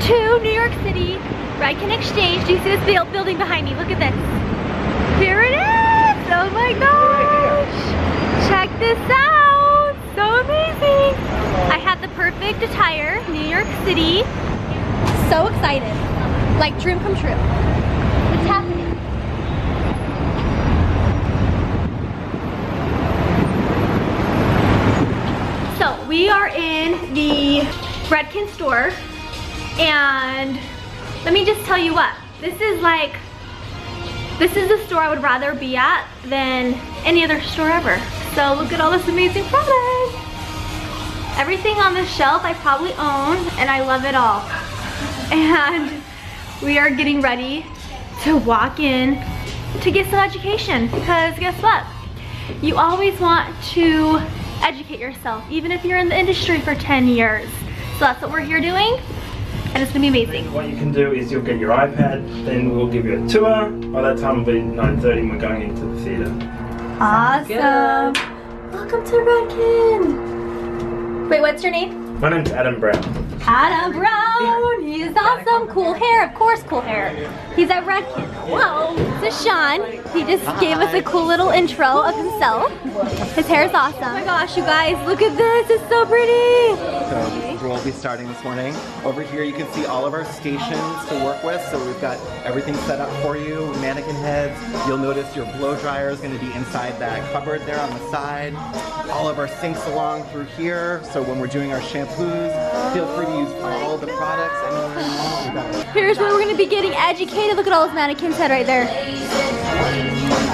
to New York City, REDKEN Exchange. Do you see this building behind me? Look at this. Here it is! Oh my gosh! Check this out! So amazing! I have the perfect attire, New York City. So excited. Like dream come true. It's happening. So we are in the REDKEN store, and let me just tell you what, this is the store I would rather be at than any other store ever. So look at all this amazing product. Everything on this shelf I probably own, and I love it all. And we are getting ready to walk in to get some education, because guess what? You always want to educate yourself, even if you're in the industry for 10 years. So that's what we're here doing, and it's gonna be amazing. What you can do is you'll get your iPad, then we'll give you a tour. By that time it'll be 9:30 and we're going into the theater. Awesome. Welcome to REDKEN. Wait, what's your name? My name's Adam Brown. Adam Brown. He's awesome. Cool hair, of course, cool hair. He's at REDKEN. Whoa. This is Sean. He just gave us a cool little intro of himself. His hair is awesome. Oh my gosh, you guys, look at this. It's so pretty. So this is where we'll be starting this morning. Over here you can see all of our stations to work with. So we've got everything set up for you, mannequin heads. You'll notice your blow dryer is going to be inside that cupboard there on the side. All of our sinks along through here. So when we're doing our shampoos, feel free to use all the products anywhere. Here's where we're going to be getting educated. Look at all those mannequins head right there.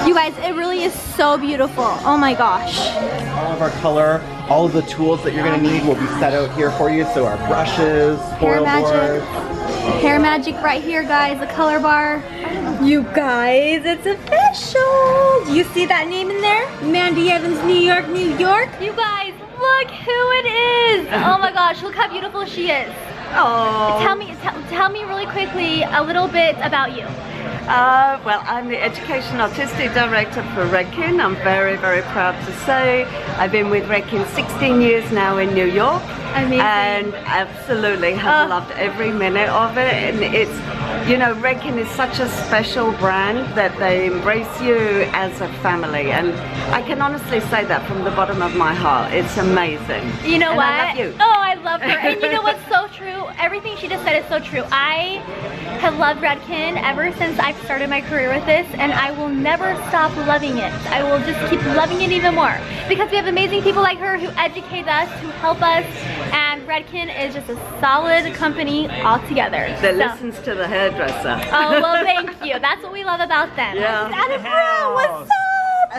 You guys, it really is so beautiful. Oh my gosh. All of our color, all of the tools that you're going to need will be set out here for you. So our brushes, foil boards. Hair magic right here, guys, the color bar. You guys, it's official. Do you see that name in there? Mandy Evans, New York, New York. You guys, look who it is. Oh my gosh, look how beautiful she is. Oh. Tell me really quickly a little bit about you. Well, I'm the Education Artistic Director for REDKEN. I'm very, very proud to say I've been with REDKEN 16 years now in New York. Amazing. And absolutely have loved every minute of it. And it's, you know, REDKEN is such a special brand that they embrace you as a family. And I can honestly say that from the bottom of my heart. It's amazing. You know what? I love you. Oh, I love her. And you know what's so true? Everything she just said is so true. I have loved REDKEN ever since I started my career with this, and I will never stop loving it. I will just keep loving it even more, because we have amazing people like her who educate us, who help us, and REDKEN is just a solid company altogether. That listens to the hairdresser. Oh, well, thank you. That's what we love about them. Yeah. Adam Brown, what's up?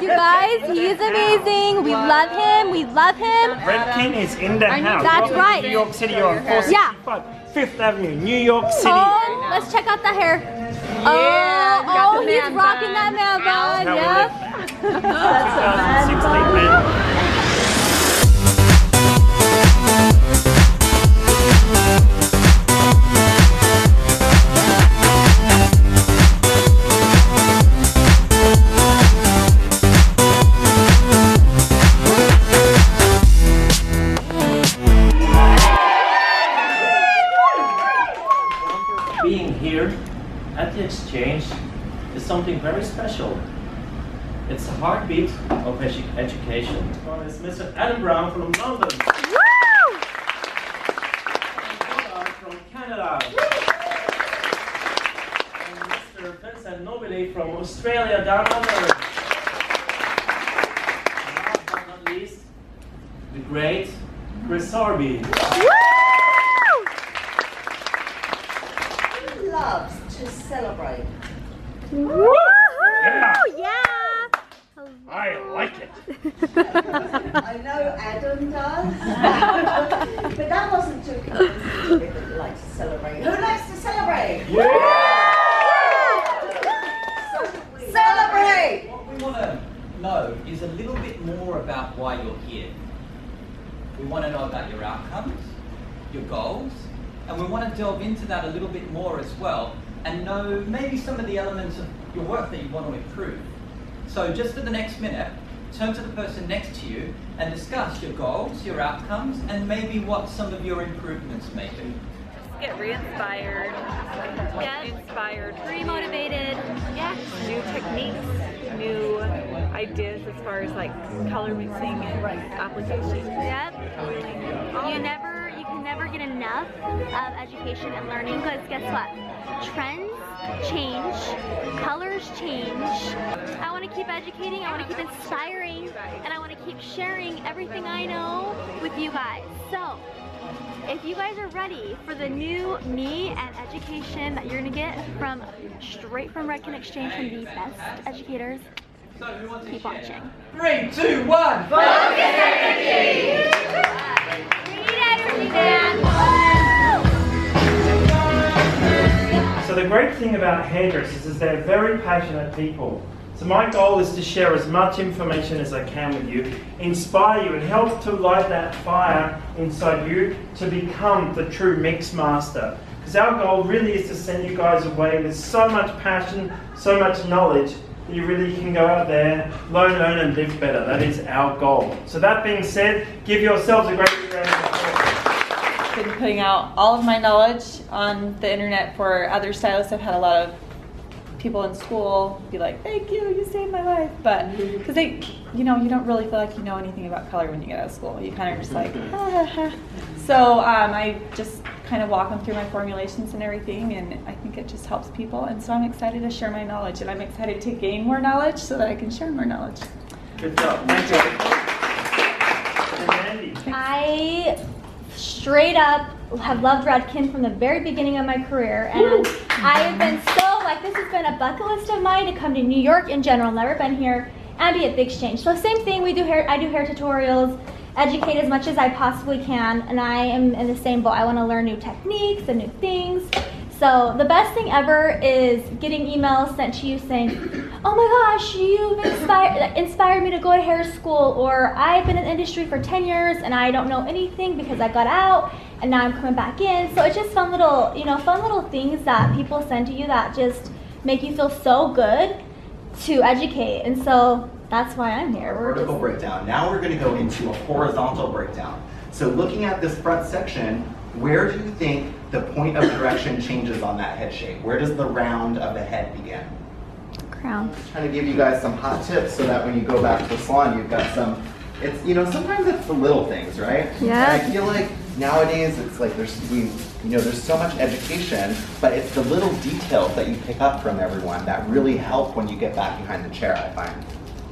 You guys, he is amazing. We love him. We love him. REDKEN is in the house. That's Welcome right. to New York City on 465 Fifth Avenue, New York City. Oh, let's check out the hair. Oh, he's rocking that man bun. Yep. That's 2016 man. Being here at the exchange is something very special. It's the heartbeat of education. It's Mr. Adam Brown from London. Woo! And from Canada. And Mr. Vincent Nobili from Australia down under. And last but not least, the great Chris Sarby. Loves to celebrate. Woo! Yeah. Yeah! I like it. I know Adam does. But that wasn't too convincing that you like to celebrate. Who likes to celebrate? Yeah. Celebrate! What we want to know is a little bit more about why you're here. We want to know about your outcomes, your goals, and we want to delve into that a little bit more as well and know maybe some of the elements of your work that you want to improve. So just for the next minute, turn to the person next to you and discuss your goals, your outcomes, and maybe what some of your improvements may be. get re-inspired, inspired, Re-motivated. Yeah. new techniques, new ideas as far as like color mixing and application. Yep. You can never get enough of education and learning, because guess what? Trends change, colors change. I want to keep educating, I want to keep inspiring, and I want to keep sharing everything I know with you guys. So, if you guys are ready for the new me and education that you're going to get straight from Redken Exchange, from the best educators, keep watching. 3, 2, 1. Focus energy! Need energy, man! So the great thing about hairdressers is they're very passionate people. So my goal is to share as much information as I can with you, inspire you and help to light that fire inside you to become the true mix master. Because our goal really is to send you guys away with so much passion, so much knowledge, that you really can go out there, learn and live better. That is our goal. So that being said, give yourselves a great round of applause. Been putting out all of my knowledge on the internet for other stylists. I've had a lot of people in school be like, thank you saved my life. But because they, you don't really feel like you know anything about color when you get out of school. You kind of just like, So I just kind of walk them through my formulations and everything, and I think it just helps people. And so I'm excited to share my knowledge, and I'm excited to gain more knowledge so that I can share more knowledge. Good job. Thank you. I straight up have loved Redken from the very beginning of my career, and I have been this has been a bucket list of mine to come to New York in general, never been here, and be at the exchange. So same thing, I do hair tutorials, educate as much as I possibly can, and I am in the same boat. I want to learn new techniques and new things. So the best thing ever is getting emails sent to you saying, oh my gosh, you've inspired me to go to hair school, or I've been in the industry for 10 years and I don't know anything because I got out and now I'm coming back in. So it's just fun little things that people send to you that just make you feel so good to educate. And so that's why I'm here. Vertical breakdown. Now we're going to go into a horizontal breakdown. So looking at this front section, where do you think the point of direction changes on that head shape? Where does the round of the head begin? Crown. I'm just trying to give you guys some hot tips so that when you go back to the salon, you've got some, sometimes it's the little things, right? Yeah. And I feel like nowadays it's like there's so much education, but it's the little details that you pick up from everyone that really help when you get back behind the chair, I find.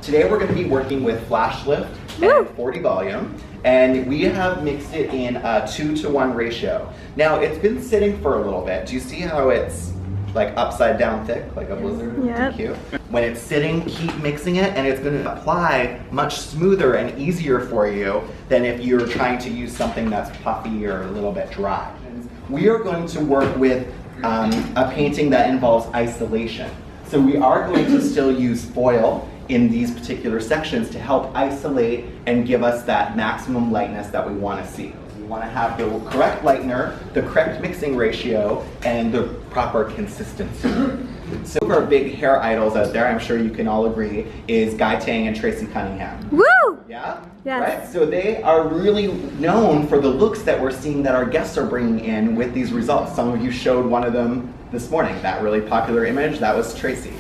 Today we're going to be working with flash lift and 40 volume, and we have mixed it in a 2-to-1 ratio. Now it's been sitting for a little bit. Do you see how it's like upside down thick, like a blizzard? Yep. Cute. When it's sitting, keep mixing it, and it's going to apply much smoother and easier for you than if you're trying to use something that's puffy or a little bit dry. We are going to work with a painting that involves isolation. So we are going to still use foil in these particular sections to help isolate and give us that maximum lightness that we want to see. We want to have the correct lightener, the correct mixing ratio, and the proper consistency. So one of our big hair idols out there, I'm sure you can all agree, is Guy Tang and Tracy Cunningham. Woo! Yeah? Yes. Right? So they are really known for the looks that we're seeing that our guests are bringing in with these results. Some of you showed one of them this morning. That really popular image, that was Tracy.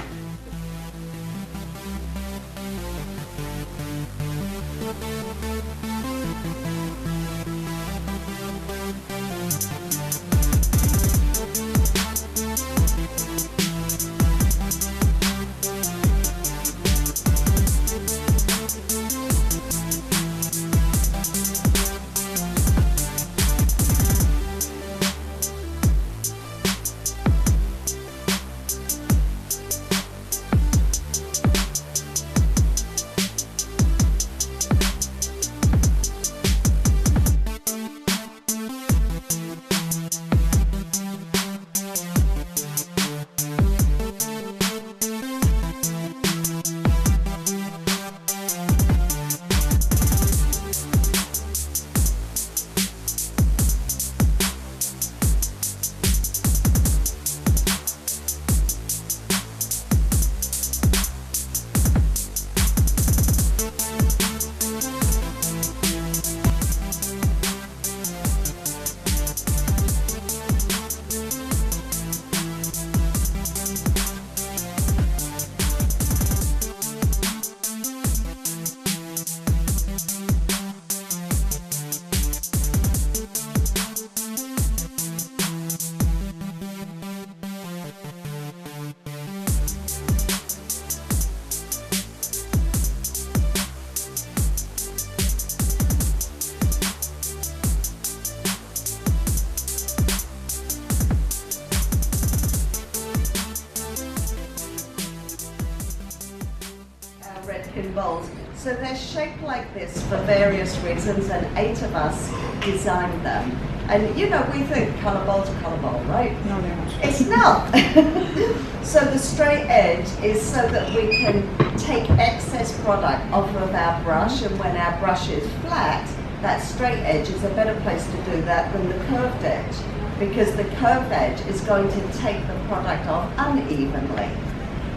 our Redken bowls. So they're shaped like this for various reasons, and 8 of us designed them. And you know, we think colour bowl's a colour bowl, right? No, they're not. It's not. So the straight edge is so that we can take excess product off of our brush, and when our brush is flat, that straight edge is a better place to do that than the curved edge, because the curved edge is going to take the product off unevenly.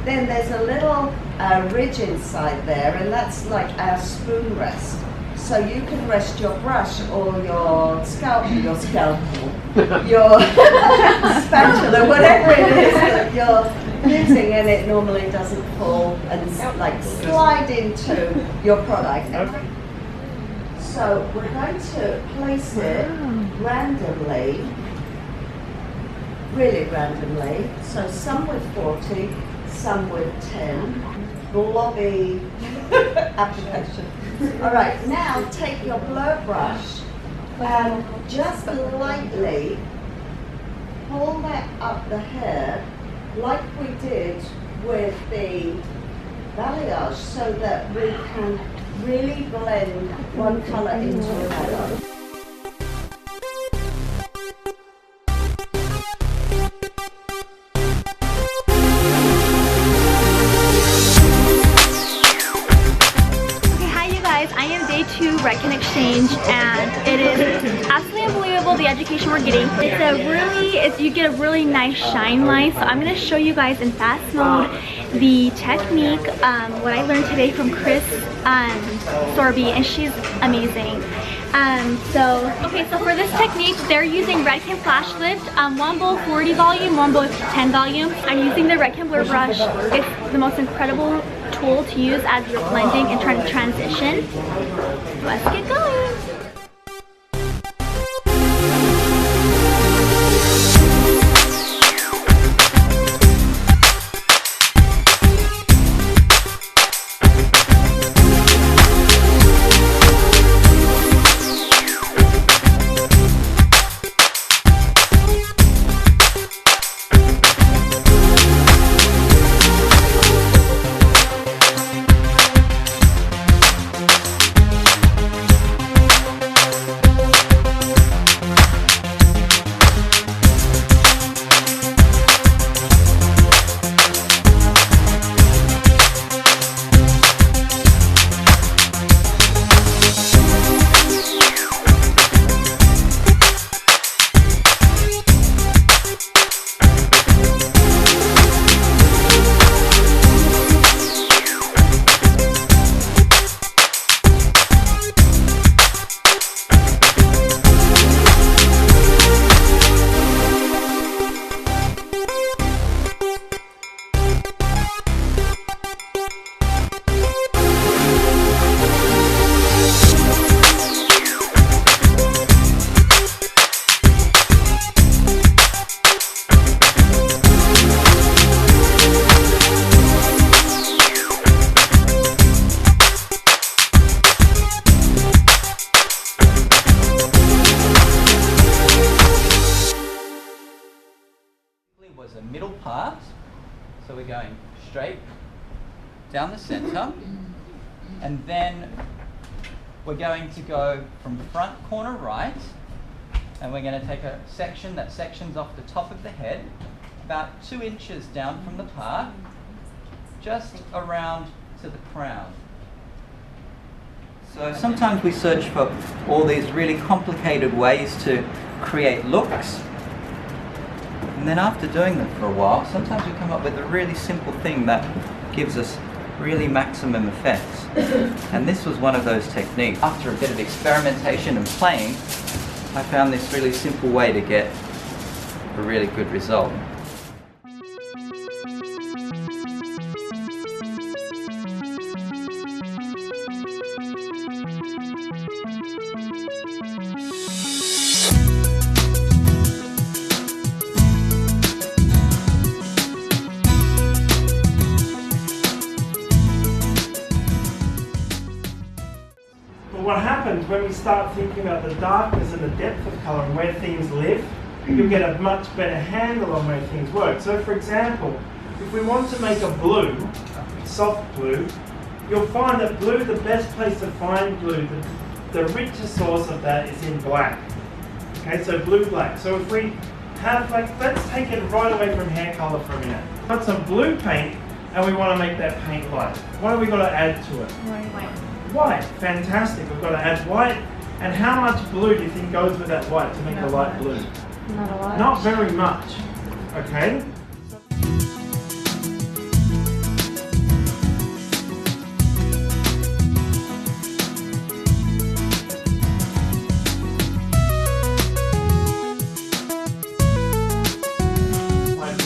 Then there's a little ridge inside there, and that's like our spoon rest. So you can rest your brush or your spatula, whatever it is that you're using, and it normally doesn't fall and like slide into your product. So we're going to place it randomly, really randomly. So some with 40, some with 10. Blobby application. All right, now take your blur brush and just lightly pull that up the hair like we did with the balayage, so that we can really blend one color into another. I am day 2 REDKEN Exchange, and it is absolutely unbelievable the education we're getting. You get a really nice shine line. So I'm going to show you guys in fast mode the technique, what I learned today from Chris Sorby, and she's amazing. So for this technique, they're using Redken Flash Lift, one bowl 40 volume, one bowl 10 volume. I'm using the Redken Blur Brush. It's the most incredible tool to use as you're blending and trying to transition. Let's get going. Was a middle part, so we're going straight down the center, and then we're going to go from front corner right, and we're going to take a section, that section's off the top of the head, about 2 inches down from the part, just around to the crown. So sometimes we search for all these really complicated ways to create looks. And then after doing them for a while, sometimes we come up with a really simple thing that gives us really maximum effects. And this was one of those techniques. After a bit of experimentation and playing, I found this really simple way to get a really good result. What happens when we start thinking about the darkness and the depth of colour and where things live, you'll get a much better handle on where things work. So for example, if we want to make a blue, soft blue, you'll find that blue, the best place to find blue, the richest source of that is in black. Okay, so blue-black. So if we have, like, let's take it right away from hair color for a minute. Got some blue paint, and we want to make that paint light. What have we got to add to it? White. White. Fantastic. We've got to add white. And how much blue do you think goes with that white to make the light blue? Not a lot. Not very much. Okay?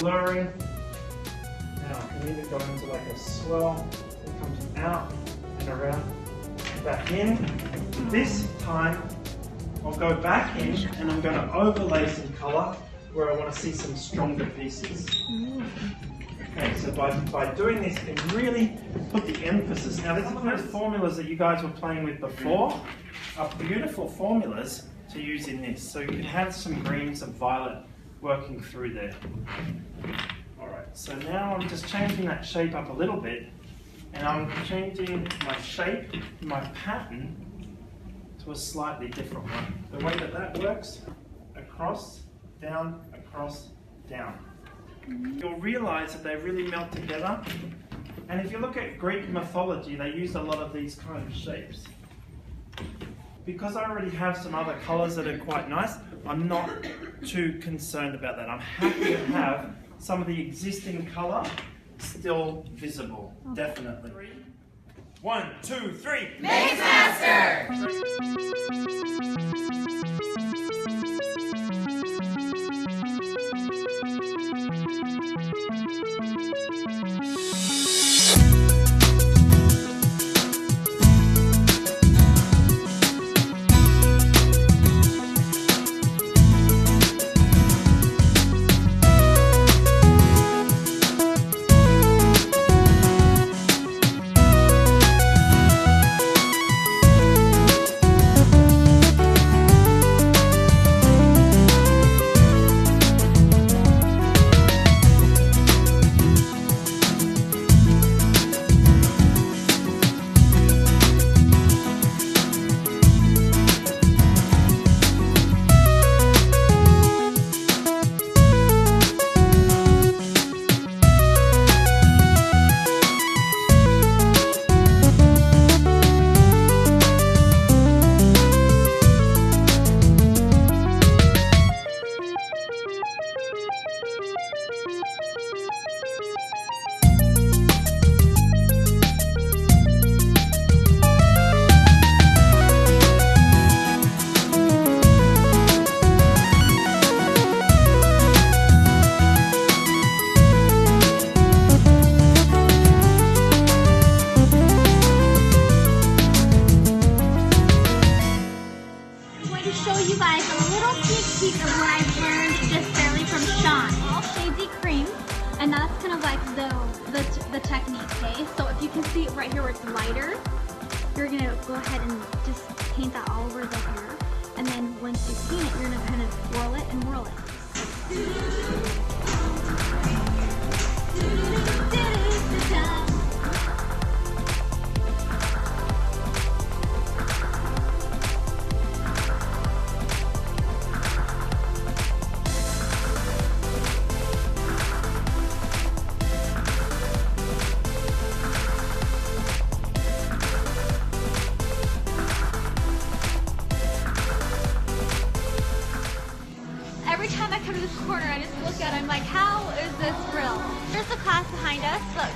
Blurring. Now we need to go into like a swirl that comes out and around, back in. This time I'll go back in and I'm going to overlay some colour where I want to see some stronger pieces. Okay, so by doing this, you can really put the emphasis. Now, some of those formulas that you guys were playing with before are beautiful formulas to use in this. So you can have some green, some violet working through there. Alright, so now I'm just changing that shape up a little bit, and I'm changing my shape, my pattern, to a slightly different one. The way that works, across, down, you'll realize that they really melt together. And if you look at Greek mythology, they used a lot of these kind of shapes. Because I already have some other colours that are quite nice, I'm not too concerned about that. I'm happy to have some of the existing colour still visible, definitely. 1, 2, 3. Mix Master! And that's kind of like the technique, okay? So if you can see it right here where it's lighter, you're gonna go ahead and just paint that all over the hair. And then once you paint it, you're gonna kind of swirl it and whirl it. Every time I come to this corner, I just look at it, I'm like, how is this real? There's the class behind us, look.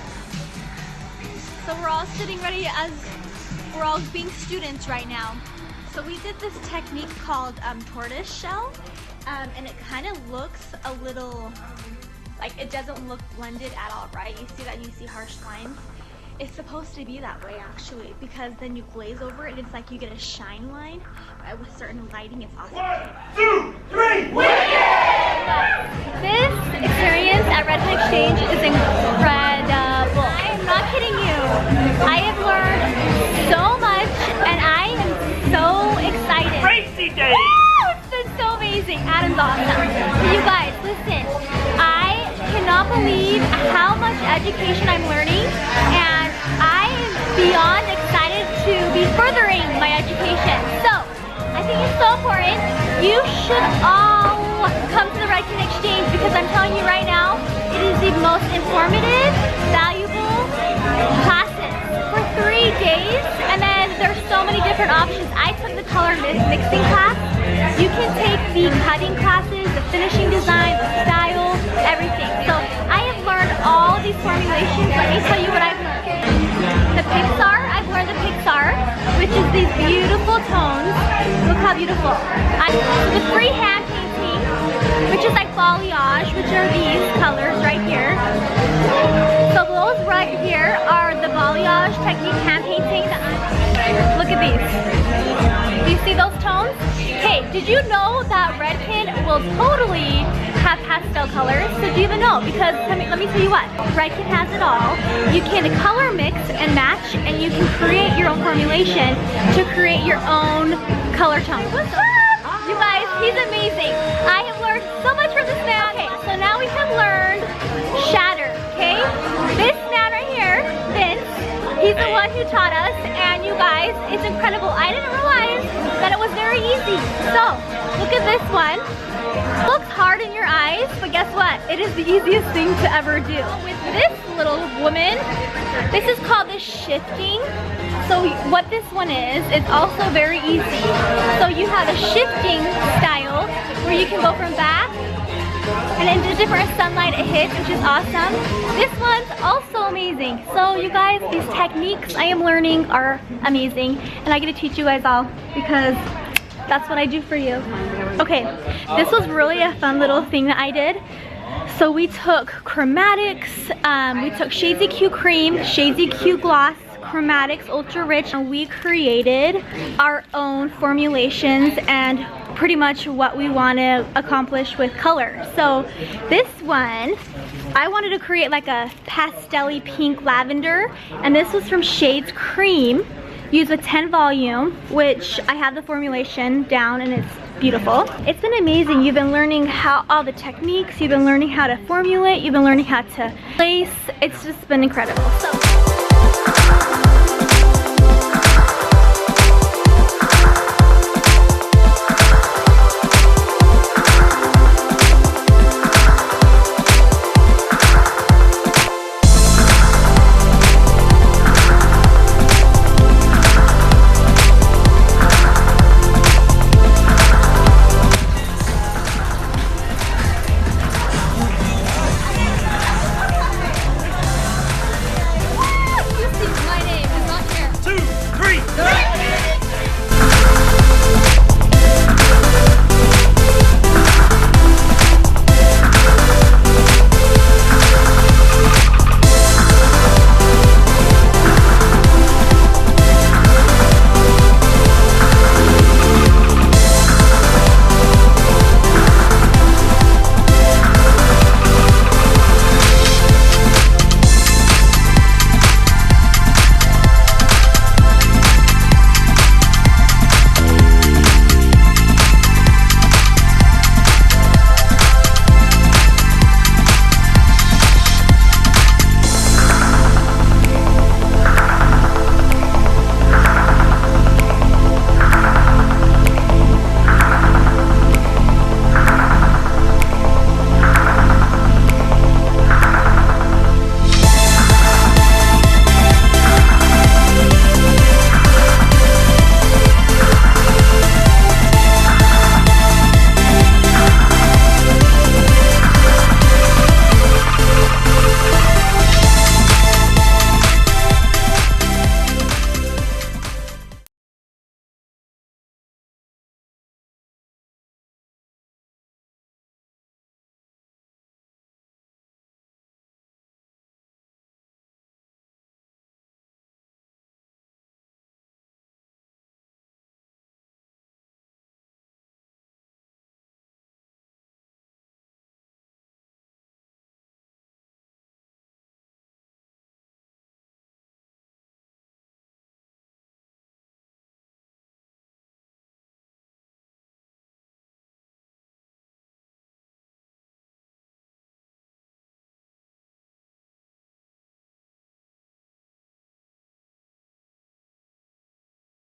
So we're all sitting ready as we're all being students right now. So we did this technique called tortoise shell, and it kind of looks a little, like it doesn't look blended at all, right? You see that and you see harsh lines. It's supposed to be that way actually, because then you glaze over it and it's like you get a shine line with certain lighting. It's awesome. 1, 2, 3, This experience at REDKEN Exchange is incredible. I am not kidding you. I have learned so much and I am so excited. Crazy day! Woo! It's been so amazing. Adam's awesome. You guys, listen. I cannot believe how much education I'm learning, and I am beyond education. So, I think it's so important. You should all come to the REDKEN Exchange because I'm telling you right now, it is the most informative, valuable classes for 3 days. And then there's so many different options. I took the color mixing class. You can take the cutting classes, the finishing design, the style, everything. So I have learned all these formulations. Let me tell you what I've learned. The Pixar, I've learned the Pixar, which is these beautiful tones. Look how beautiful. The freehand painting, which is like balayage, which are these colors right here. So those right here are the balayage technique hand painting. Look at these. Do you see those tones? Hey, did you know that REDKEN will totally have pastel colors? So do you even know? Because let me tell you what, REDKEN has it all. You can color mix and match, and you can create your own formulation to create your own color tone. What's up? You guys, he's amazing. I have learned so much from this man. Okay, so now we have learned shatter, okay? This man right here, Vince, he's the one who taught us, and you guys, it's incredible. I didn't realize that it was very easy. So, look at this one. It looks hard in your eyes, but guess what? It is the easiest thing to ever do. With this little woman, this is called the shifting. So what this one is, it's also very easy. So you have a shifting style where you can go from back and into different sunlight it hits, which is awesome. This one's also amazing. So you guys, these techniques I am learning are amazing, and I get to teach you guys all because that's what I do for you. Okay, this was really a fun little thing that I did. So we took chromatics, we took Shades EQ Cream, Shades EQ Gloss, chromatics Ultra Rich, and we created our own formulations and pretty much what we want to accomplish with color. So this one, I wanted to create like a pastel-y pink lavender, and this was from Shades Cream, used with 10 volume, which I have the formulation down and it's beautiful. It's been amazing. You've been learning how all the techniques, you've been learning how to formulate, you've been learning how to place. It's just been incredible. So